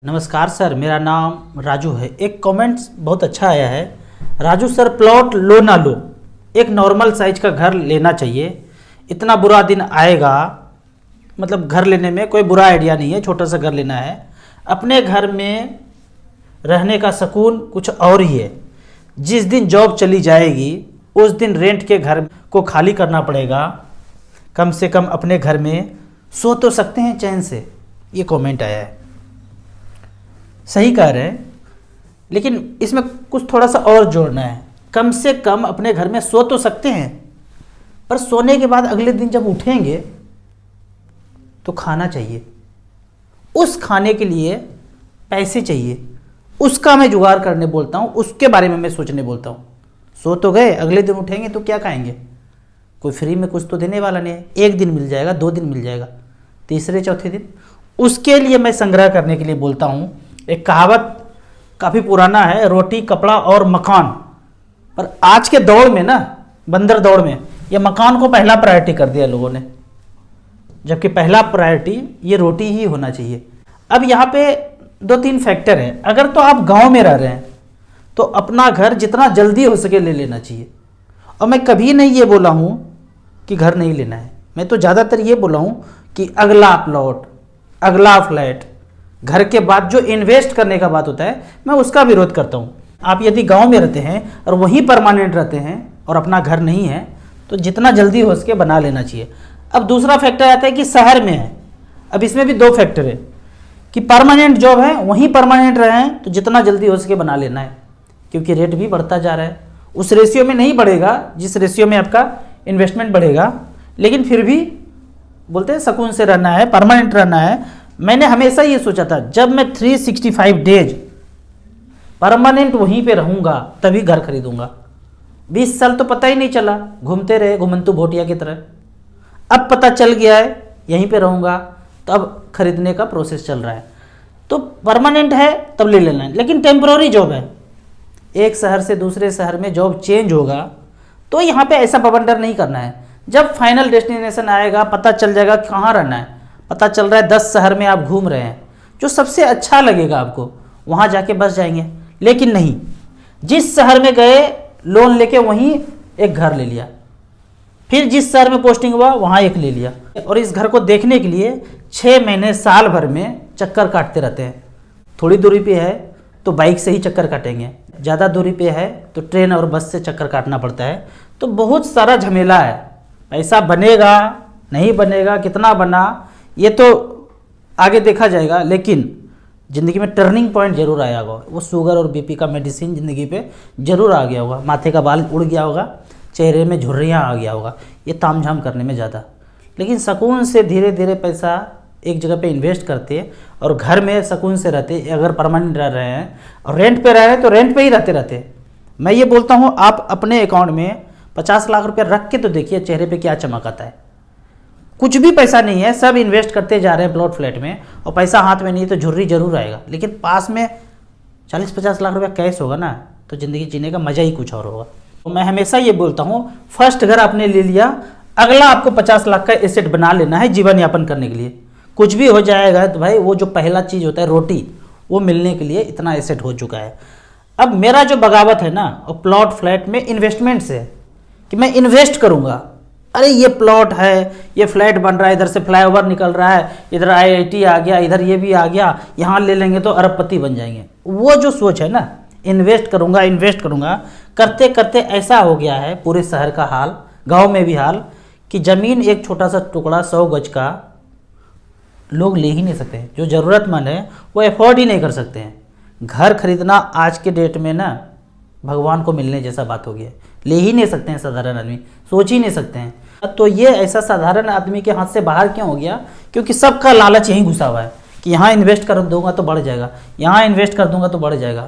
नमस्कार सर, मेरा नाम राजू है। एक कमेंट बहुत अच्छा आया है। राजू सर, प्लॉट लो ना लो, एक नॉर्मल साइज का घर लेना चाहिए। इतना बुरा दिन आएगा, मतलब घर लेने में कोई बुरा आइडिया नहीं है, छोटा सा घर लेना है। अपने घर में रहने का सुकून कुछ और ही है। जिस दिन जॉब चली जाएगी उस दिन रेंट के घर को खाली करना पड़ेगा। कम से कम अपने घर में सो तो सकते हैं चैन से। ये कमेंट आया है, सही कह रहे हैं, लेकिन इसमें कुछ थोड़ा सा और जोड़ना है। कम से कम अपने घर में सो तो सकते हैं, पर सोने के बाद अगले दिन जब उठेंगे तो खाना चाहिए। उस खाने के लिए पैसे चाहिए, उसका मैं जुगाड़ करने बोलता हूँ, उसके बारे में मैं सोचने बोलता हूँ। सो तो गए, अगले दिन उठेंगे तो क्या खाएंगे? कोई फ्री में कुछ तो देने वाला नहीं है। एक दिन मिल जाएगा, 2 दिन मिल जाएगा, तीसरे चौथे दिन उसके लिए मैं संग्रह करने के लिए बोलता हूँ। एक कहावत काफ़ी पुराना है, रोटी कपड़ा और मकान। पर आज के दौड़ में ना, बंदर दौड़ में, ये मकान को पहला प्रायोरिटी कर दिया लोगों ने, जबकि पहला प्रायोरिटी ये रोटी ही होना चाहिए। अब यहाँ पे 2-3 फैक्टर हैं। अगर तो आप गांव में रह रहे हैं तो अपना घर जितना जल्दी हो सके ले लेना चाहिए। और मैं कभी नहीं ये बोला हूँ कि घर नहीं लेना है, मैं तो ज़्यादातर ये बोला हूँ कि अगला प्लॉट, अगला फ्लैट, घर के बाद जो इन्वेस्ट करने का बात होता है, मैं उसका विरोध करता हूँ। आप यदि गांव में रहते हैं और वहीं परमानेंट रहते हैं और अपना घर नहीं है तो जितना जल्दी हो सके बना लेना चाहिए। अब दूसरा फैक्टर आता है कि शहर में है। अब इसमें भी 2 फैक्टर है कि परमानेंट जॉब है, वहीं परमानेंट रहें तो जितना जल्दी हो सके बना लेना है, क्योंकि रेट भी बढ़ता जा रहा है। उस रेशियो में नहीं बढ़ेगा जिस रेशियो में आपका इन्वेस्टमेंट बढ़ेगा, लेकिन फिर भी बोलते हैं सुकून से रहना है, परमानेंट रहना है। मैंने हमेशा ये सोचा था, जब मैं 365 डेज परमानेंट वहीं पे रहूँगा तभी घर खरीदूंगा। 20 साल तो पता ही नहीं चला, घूमते रहे घुमंतु भोटिया की तरह। अब पता चल गया है यहीं पे रहूँगा, तो अब खरीदने का प्रोसेस चल रहा है। तो परमानेंट है तब ले लेना है, लेकिन टेम्पररी जॉब है, एक शहर से दूसरे शहर में जॉब चेंज होगा, तो यहाँ पे ऐसा बवंडर नहीं करना है। जब फाइनल डेस्टिनेशन आएगा, पता चल जाएगा कहाँ रहना है, पता चल रहा है 10 शहर में आप घूम रहे हैं, जो सबसे अच्छा लगेगा आपको वहाँ जाके बस जाएंगे। लेकिन नहीं, जिस शहर में गए लोन लेके वहीं एक घर ले लिया, फिर जिस शहर में पोस्टिंग हुआ वहाँ एक ले लिया, और इस घर को देखने के लिए 6 महीने साल भर में चक्कर काटते रहते हैं। थोड़ी दूरी पे है तो बाइक से ही चक्कर काटेंगे, ज़्यादा दूरी पे है तो ट्रेन और बस से चक्कर काटना पड़ता है। तो बहुत सारा झमेला है। पैसा बनेगा नहीं बनेगा, कितना बना, ये तो आगे देखा जाएगा, लेकिन ज़िंदगी में टर्निंग पॉइंट जरूर आया होगा। वो शुगर और बीपी का मेडिसिन ज़िंदगी पे जरूर आ गया होगा, माथे का बाल उड़ गया होगा, चेहरे में झुर्रियाँ आ गया होगा, ये तामझाम करने में ज़्यादा। लेकिन सुकून से धीरे धीरे पैसा एक जगह पे इन्वेस्ट करते और घर में सुकून से रहते। अगर परमानेंट रह रहे हैं और रेंट पे रह रहे हैं तो रेंट पे ही रहते। मैं ये बोलता हूँ, आप अपने अकाउंट में 50 लाख रुपये रख के तो देखिए चेहरे पे क्या चमक आता है। कुछ भी पैसा नहीं है, सब इन्वेस्ट करते जा रहे हैं प्लॉट फ्लैट में, और पैसा हाथ में नहीं है तो झुर्री जरूर आएगा। लेकिन पास में 40-50 लाख रुपया कैश होगा ना, तो ज़िंदगी जीने का मज़ा ही कुछ और होगा। तो मैं हमेशा ये बोलता हूँ, फर्स्ट घर आपने ले लिया, अगला आपको 50 लाख का एसेट बना लेना है जीवन यापन करने के लिए। कुछ भी हो जाएगा तो भाई वो जो पहला चीज़ होता है रोटी, वो मिलने के लिए इतना एसेट हो चुका है। अब मेरा जो बगावत है ना, वो प्लॉट फ्लैट में इन्वेस्टमेंट से, कि मैं इन्वेस्ट करूँगा। अरे ये प्लॉट है, ये फ्लैट बन रहा है, इधर से फ्लाईओवर निकल रहा है, इधर IIT आ गया, इधर ये भी आ गया, यहाँ ले लेंगे तो अरबपति बन जाएंगे। वो जो सोच है ना, इन्वेस्ट करूँगा, करते करते ऐसा हो गया है पूरे शहर का हाल, गांव में भी हाल, कि ज़मीन एक छोटा सा टुकड़ा 100 गज का लोग ले ही नहीं सकते। जो ज़रूरतमंद है वो अफोर्ड ही नहीं कर सकते हैं। घर खरीदना आज के डेट में ना भगवान को मिलने जैसा बात हो गया है, ले ही नहीं सकते हैं साधारण आदमी, सोच ही नहीं सकते हैं। तो ये ऐसा साधारण आदमी के हाथ से बाहर क्यों हो गया? क्योंकि सबका लालच यहीं घुसा हुआ है कि यहाँ इन्वेस्ट कर दूंगा तो बढ़ जाएगा, यहाँ इन्वेस्ट कर दूंगा तो बढ़ जाएगा।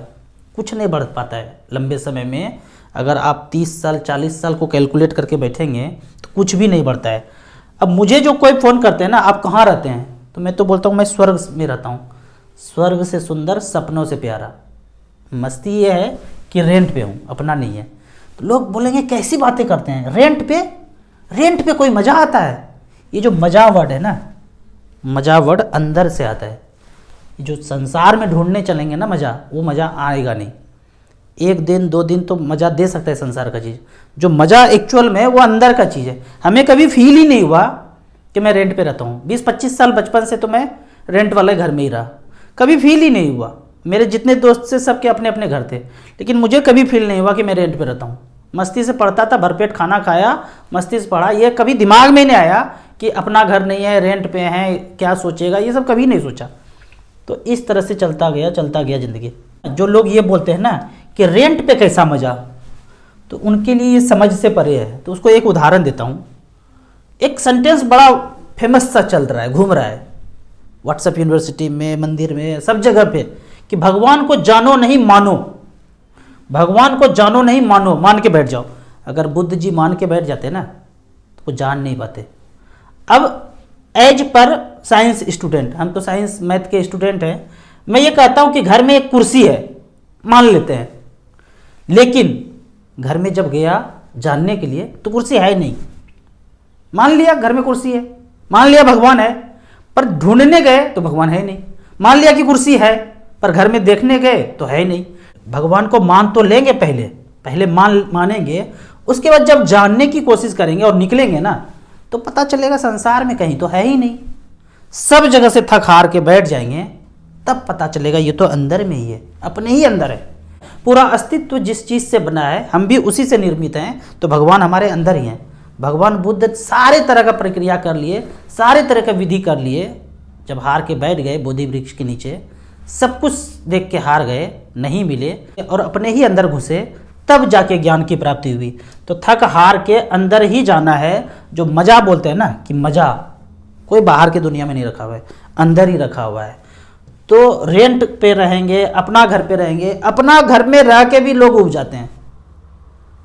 कुछ नहीं बढ़ पाता है लंबे समय में। अगर आप 30 साल 40 साल को कैलकुलेट करके बैठेंगे तो कुछ भी नहीं बढ़ता है। अब मुझे जो कोई फ़ोन करते हैं ना, आप कहाँ रहते हैं, तो मैं तो बोलता हूँ मैं स्वर्ग में रहता हूँ। स्वर्ग से सुंदर, सपनों से प्यारा। मस्ती ये है कि रेंट पे हूँ, अपना नहीं है। तो लोग बोलेंगे कैसी बातें करते हैं, रेंट पे कोई मज़ा आता है? ये जो मज़ा वर्ड है ना, मज़ा वर्ड अंदर से आता है। जो संसार में ढूंढने चलेंगे ना मज़ा, वो मज़ा आएगा नहीं। 1 दिन 2 दिन तो मज़ा दे सकता है संसार का चीज़, जो मज़ा एक्चुअल में वो अंदर का चीज़ है। हमें कभी फील ही नहीं हुआ कि मैं रेंट पे रहता हूँ। 20-25 साल बचपन से तो मैं रेंट वाले घर में ही रहा, कभी फील ही नहीं हुआ। मेरे जितने दोस्त से सबके अपने अपने घर थे, लेकिन मुझे कभी फील नहीं हुआ कि मैं रेंट पे रहता हूँ। मस्ती से पढ़ता था, भरपेट खाना खाया, मस्ती से पढ़ा। ये कभी दिमाग में नहीं आया कि अपना घर नहीं है, रेंट पे है, क्या सोचेगा, ये सब कभी नहीं सोचा। तो इस तरह से चलता गया ज़िंदगी। जो लोग ये बोलते हैं ना कि रेंट पे कैसा मज़ा, तो उनके लिए ये समझ से परे है। तो उसको एक उदाहरण देता हूँ। एक सेंटेंस बड़ा फेमस सा चल रहा है, घूम रहा है व्हाट्सएप यूनिवर्सिटी में, मंदिर में, सब जगह पे, कि भगवान को जानो नहीं मानो। भगवान को जानो नहीं मानो, मान के बैठ जाओ। अगर बुद्ध जी मान के बैठ जाते ना तो वो जान नहीं पाते। अब एज पर साइंस स्टूडेंट, हम तो साइंस मैथ के स्टूडेंट हैं, मैं ये कहता हूँ कि घर में एक कुर्सी है, मान लेते हैं, लेकिन घर में जब गया जानने के लिए तो कुर्सी है ही नहीं। मान लिया घर में कुर्सी है, मान लिया भगवान है, पर ढूंढने गए तो भगवान है नहीं। मान लिया कि कुर्सी है, पर घर में देखने गए तो है ही नहीं। भगवान को मान तो लेंगे, पहले मानेंगे, उसके बाद जब जानने की कोशिश करेंगे और निकलेंगे ना तो पता चलेगा संसार में कहीं तो है ही नहीं। सब जगह से थक हार के बैठ जाएंगे, तब पता चलेगा ये तो अंदर में ही है, अपने ही अंदर है। पूरा अस्तित्व जिस चीज़ से बना है, हम भी उसी से निर्मित हैं, तो भगवान हमारे अंदर ही हैं। भगवान बुद्ध सारे तरह का प्रक्रिया कर लिए, सारे तरह का विधि कर लिए, जब हार के बैठ गए बोधि वृक्ष के नीचे, सब कुछ देख के हार गए, नहीं मिले और अपने ही अंदर घुसे, तब जाके ज्ञान की प्राप्ति हुई। तो थक हार के अंदर ही जाना है। जो मज़ा बोलते हैं ना कि मज़ा कोई बाहर की दुनिया में नहीं रखा हुआ है, अंदर ही रखा हुआ है। तो रेंट पे रहेंगे, अपना घर पे रहेंगे, अपना घर में रह के भी लोग उब जाते हैं।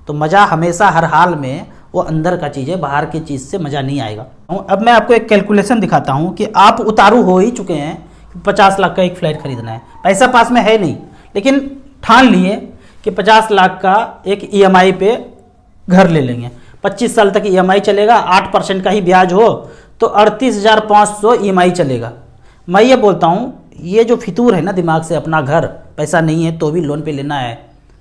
तो मज़ा हमेशा हर हाल में वो अंदर का चीज़ है, बाहर की चीज़ से मज़ा नहीं आएगा। अब मैं आपको एक कैलकुलेशन दिखाता हूँ कि आप उतारू हो ही चुके हैं, 50 लाख का एक फ्लैट खरीदना है, पैसा पास में है नहीं, लेकिन ठान लिए कि 50 लाख का एक EMI पे घर ले लेंगे। 25 साल तक EMI चलेगा, 8% का ही ब्याज हो तो 38,500 EMI चलेगा। मैं ये बोलता हूँ, ये जो फितूर है ना दिमाग से, अपना घर, पैसा नहीं है तो भी लोन पे लेना है,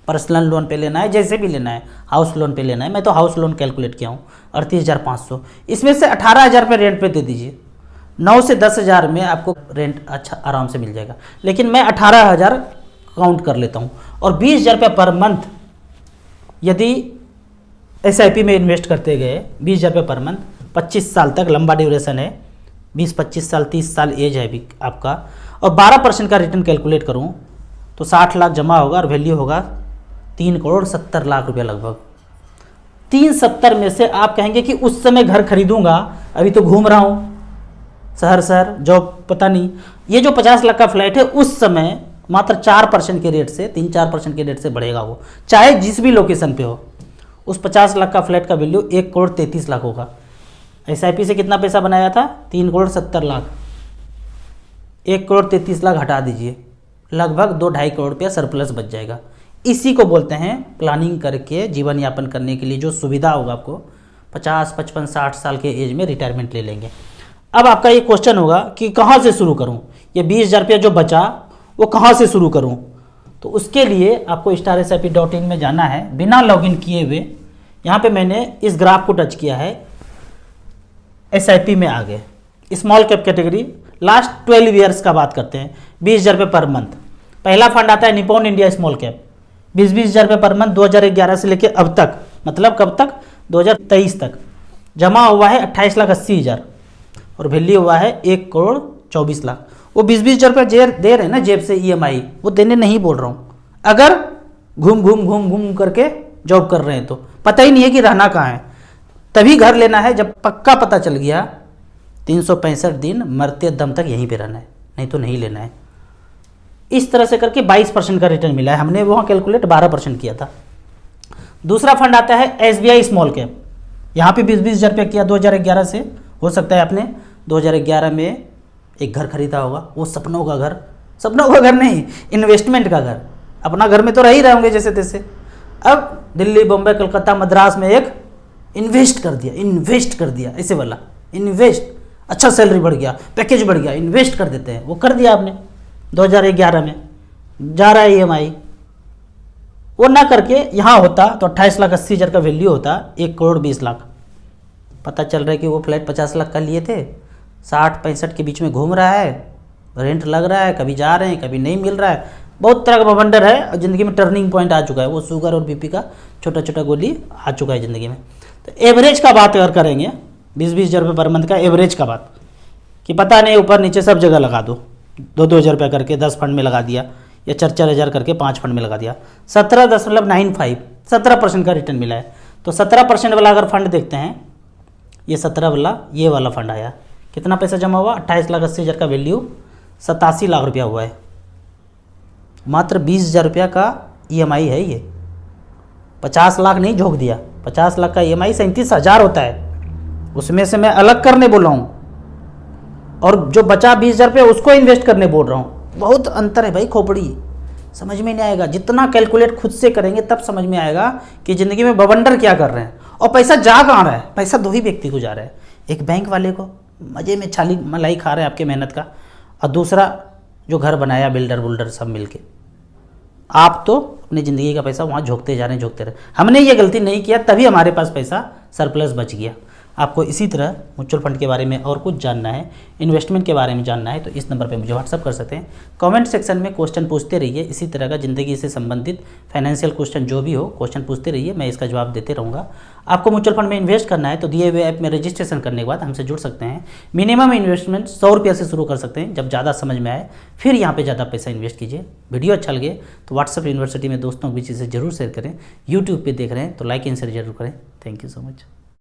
पर्सनल लोन पे लेना है, जैसे भी लेना है, हाउस लोन पे लेना है। मैं तो हाउस लोन कैलकुलेट किया हूँ 38,500, इसमें से 18,000 पे रेंट पे दे दीजिए, 9 से 10,000 में आपको रेंट अच्छा आराम से मिल जाएगा। लेकिन मैं 18,000 काउंट कर लेता हूँ, और 20,000 रुपये पर मंथ यदि SIP में इन्वेस्ट करते गए, 20,000 रुपये पर मंथ, 25 साल तक लंबा ड्यूरेशन है, 20-25 साल 30 साल एज है अभी आपका, और 12% का रिटर्न कैलकुलेट करूँ तो 60 लाख जमा होगा और वैल्यू होगा 3,70,00,000 रुपया लगभग। 370 में से आप कहेंगे कि उस समय घर खरीदूंगा, अभी तो घूम रहा हूँ शहर जॉब पता नहीं। ये जो 50 लाख का फ्लैट है उस समय मात्र 4% के रेट से, 3-4% के रेट से बढ़ेगा वो, चाहे जिस भी लोकेशन पे हो। उस 50 लाख का फ्लैट का वैल्यू 1,33,00,000 होगा। SIP से कितना पैसा बनाया था? 3,70,00,000। 1,33,00,000 हटा दीजिए, लगभग 2-2.5 करोड़ रुपया सरप्लस बच जाएगा। इसी को बोलते हैं प्लानिंग करके जीवन यापन करने के लिए जो सुविधा होगा आपको, 50, 55, 60 साल के एज में रिटायरमेंट ले लेंगे। अब आपका ये क्वेश्चन होगा कि कहाँ से शुरू करूँ, ये 20,000 रुपया जो बचा वो कहाँ से शुरू करूँ? तो उसके लिए आपको StarSIP.in में जाना है, बिना लॉगिन किए हुए। यहाँ पे मैंने इस ग्राफ को टच किया है, SIP में आ गए, small cap category, last 12 years का बात करते हैं, 20,000 रुपये पर मंथ। पहला फंड आता है निपॉन इंडिया स्मॉल कैप, 20,000 रुपये पर मंथ 2011 से लेकर अब तक, मतलब कब तक? 2023 तक। जमा हुआ है 28,80,000 और वैल्यू हुआ है 1,24,00,000। वो 20,000 रुपये दे रहे हैं ना जेब से EMI, वो देने नहीं बोल रहा हूँ। अगर घूम करके जॉब कर रहे हैं तो पता ही नहीं है कि रहना कहाँ है, तभी घर लेना है जब पक्का पता चल गया 365 दिन मरते दम तक यहीं पे रहना है, नहीं तो नहीं लेना है। इस तरह से करके 22% का रिटर्न मिला है। हमने वहाँ कैलकुलेट 12% किया था। दूसरा फंड आता है SBI स्मॉल कैप, यहाँ पे 20,000 रुपये किया 2011 से। हो सकता है आपने 2011 में एक घर खरीदा होगा, वो सपनों का घर नहीं, इन्वेस्टमेंट का घर। अपना घर में तो रह ही रहे होंगे जैसे तैसे, अब दिल्ली, बम्बई, कलकत्ता, मद्रास में एक इन्वेस्ट कर दिया, ऐसे वाला इन्वेस्ट, अच्छा सैलरी बढ़ गया, पैकेज बढ़ गया, इन्वेस्ट कर देते हैं, वो कर दिया आपने। 2011 में जा रहा है EMI। वो ना करके यहाँ होता तो 28,80,000 का वैल्यू होता, 1,20,00,000। पता चल रहा है कि वो फ्लैट 50 लाख का लिए थे, 60-65 के बीच में घूम रहा है, रेंट लग रहा है, कभी जा रहे हैं कभी नहीं मिल रहा है, बहुत तरह का बवंडर है और ज़िंदगी में टर्निंग पॉइंट आ चुका है। वो शुगर और BP का छोटा छोटा गोली आ चुका है ज़िंदगी में। तो एवरेज का बात अगर करेंगे, 20-20 हज़ार रुपये पर मंथ का एवरेज का बात, कि पता नहीं ऊपर नीचे सब जगह लगा दो, 2-2 हज़ार रुपये करके 10 फंड में लगा दिया, या 4-4 हज़ार करके 5 फंड में लगा दिया, 17.95 17% का रिटर्न मिला है। तो 17% वाला अगर फंड देखते हैं, ये 17 वाला ये वाला फंड आया, कितना पैसा जमा हुआ, 28,80,000 का वैल्यू, 87 लाख रुपया हुआ है। मात्र 20,000 रुपया का EMI है ये, 50 लाख नहीं झोंक दिया। 50 लाख का EMI 37,000 होता है, उसमें से मैं अलग करने बोल रहा हूँ, और जो बचा 20,000 रुपये उसको इन्वेस्ट करने बोल रहा हूँ। बहुत अंतर है भाई, खोपड़ी समझ में नहीं आएगा। जितना कैलकुलेट खुद से करेंगे तब समझ में आएगा कि ज़िंदगी में बवंडर क्या कर रहे हैं। और पैसा जा कहाँ रहा है, पैसा 2 ही व्यक्ति को जा रहा है, एक बैंक वाले को मज़े में छाली मलाई खा रहे हैं आपके मेहनत का, और दूसरा जो घर बनाया बिल्डर बुल्डर सब मिलके। आप तो अपनी ज़िंदगी का पैसा वहाँ झोंकते जा रहे हैं, झोंकते रहे। हमने ये गलती नहीं किया, तभी हमारे पास पैसा सरप्लस बच गया। आपको इसी तरह म्यूचुअल फंड के बारे में और कुछ जानना है, इन्वेस्टमेंट के बारे में जानना है, तो इस नंबर पे मुझे व्हाट्सअप कर सकते हैं। कमेंट सेक्शन में क्वेश्चन पूछते रहिए, इसी तरह का ज़िंदगी से संबंधित फाइनेंशियल क्वेश्चन जो भी हो क्वेश्चन पूछते रहिए, मैं इसका जवाब देते रहूँगा। आपको म्यूचुअल फंड में इन्वेस्ट करना है तो दिए हुए ऐप में रजिस्ट्रेशन करने के बाद हमसे जुड़ सकते हैं। मिनिमम इन्वेस्टमेंट 100 रुपये से शुरू कर सकते हैं, जब ज़्यादा समझ में आए फिर यहाँ पर ज़्यादा पैसा इन्वेस्ट कीजिए। वीडियो अच्छा लगे तो व्हाट्सअप यूनिवर्सिटी में दोस्तों के बीच इसे जरूर शेयर करें। यूट्यूब पर देख रहे हैं तो लाइक एंड शेयर जरूर करें। Thank you so much.